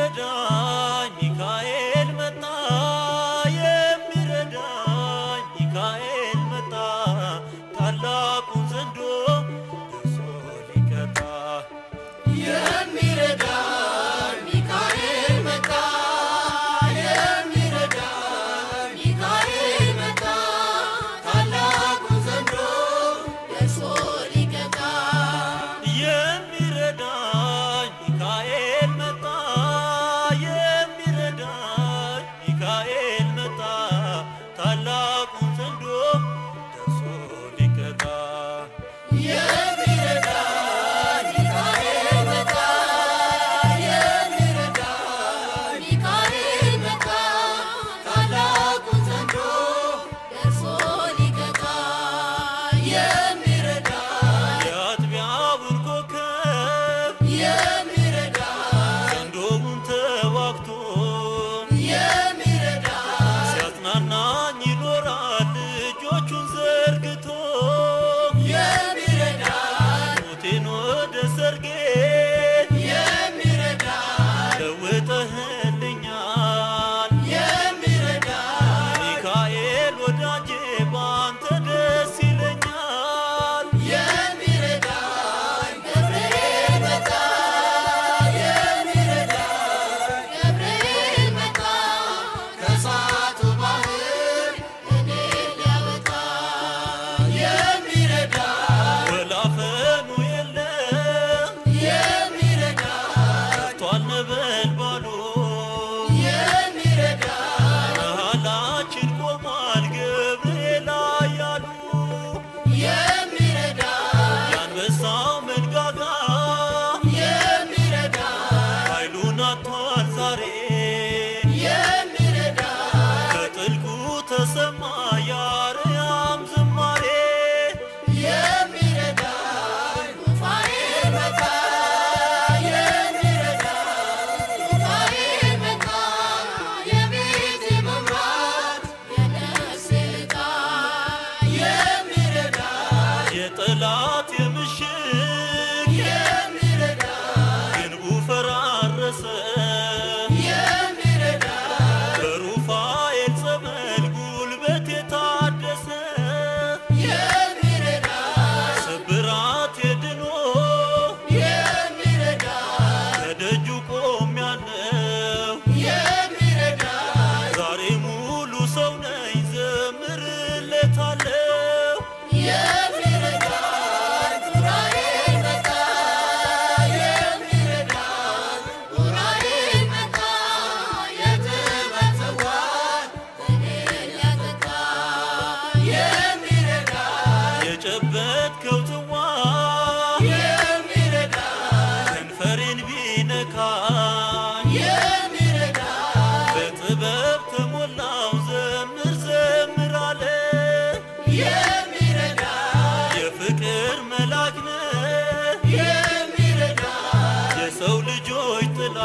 የሚረዳኝ ሚካኤል መጣ የሚረዳኝ ሚካኤል መጣ ታላቁን ዘንዶ ደርሶ ሊቀጣ የሚረዳኝ ሚካኤል መጣ የሚረዳኝ ሚካኤል መጣ ታላቁን ዘንዶ ደርሶ ሊቀጣ የሚረዳኝ ሚካኤል መጣ የሚረዳኝ ሚካኤል መጣ ታላቁን ዘንዶ ደርሶ ሊቀጣ የሚረዳኝ ሚካኤል መጣ የሚረዳኝ ሚካኤል መጣ ታላቁን ዘንዶ ደርሶ ሊቀጣ የሚረዳኝ የአጥቢያውን ኮከብ የሚረዳኝ ዘንዶውን ተዋግቶ የሚረዳኝ ሲያጽናናኝ ይኖራል እጆቹን ዘርግቶ የሚረዳኝ ሞቴን ወደ ሰርጌ የሚረዳኝ ለውጠህልኛል የሚረዳኝ ሚካኤል ወዳጄ ባንተ ደስ ይለኛል የሚረዳኝ ገብርኤል መጣ የሚረዳኝ ገብርኤል መጣ ከእሳቱ ባህር እኔን ሊያወጣ የሚረዳኝ ወላፈኑ የለም የሚረዳኝ ጠፍቷል ነበልባሉ የሚረዳኝ መሃላችን ቆሟል ገብርኤል ኃያሉ የሚረዳኝ የአንበሳው መንጋጋ የሚረዳኝ ኃይሉን አጥቷል ዛሬ የሚረዳኝ ከጥልቁ ተሰማ የአርያም ዝማሬ የሚረዳኝ ሩፋኤል መጣ የሚረዳኝ ሩፋኤል መጣ የቤቴ መብራት የነፍሴ ዕጣ የሚረዳኝ የጠላት የምሽግ የሚረዳኝ ግንቡ ፈራረሰ የሚረዳኝ በሩፋኤል ጸበል ጉልበት የታደሰ የሚረዳኝ ስብራት የድኖ የሚረዳኝ ከደጁ ቆሜያለሁ የሚረዳኝ ዛሬ ሙሉ ሰው ነኝ ዘምርለታለሁ የሚረዳኝ ኡራኤል መጣ የሚረዳኝ ኡራኤል መጣ የጥበብ ዘዋር እኔን ሊያጠጣ የሚረዳኝ የጨበጥከው ጽዋ የሚረዳኝ ከንፈሬን ቢነካኝ የሚረዳኝ በጥበብ ተሞላው ዘምር ዘምር አለ የሚረዳኝ የፍቅር መልአክ ነህ የሚረዳኝ የሰው ልጆች ጥላ